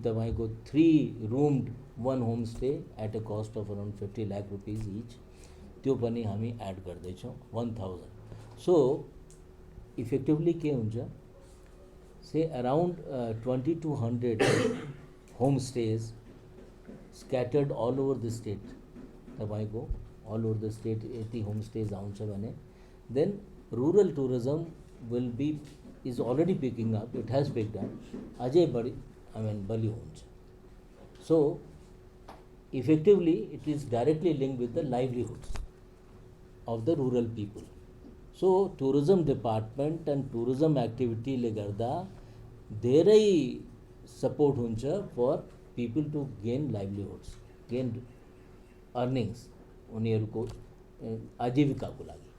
तपाईँको 3 roomed 1 homestay at a cost of around 50 lakh rupees each, त्यो पनि हामी एड गर्दैछौँ 1000. सो इफेक्टिभली के हुन्छ, say around 2200 homestays scattered all over the state. तपाईँको अल ओभर द स्टेट यति होमस्टेज आउँछ भने then rural tourism will be is already picking up, it has picked up, अझै बढी बलियो हुन्छ. So effectively it is directly link with the livelihoods of the rural people. So tourism department and tourism एक्टिभिटीले गर्दा धेरै support हुन्छ for people to gain livelihoods, gain earnings, उनीहरूको आजीविकाको लागि.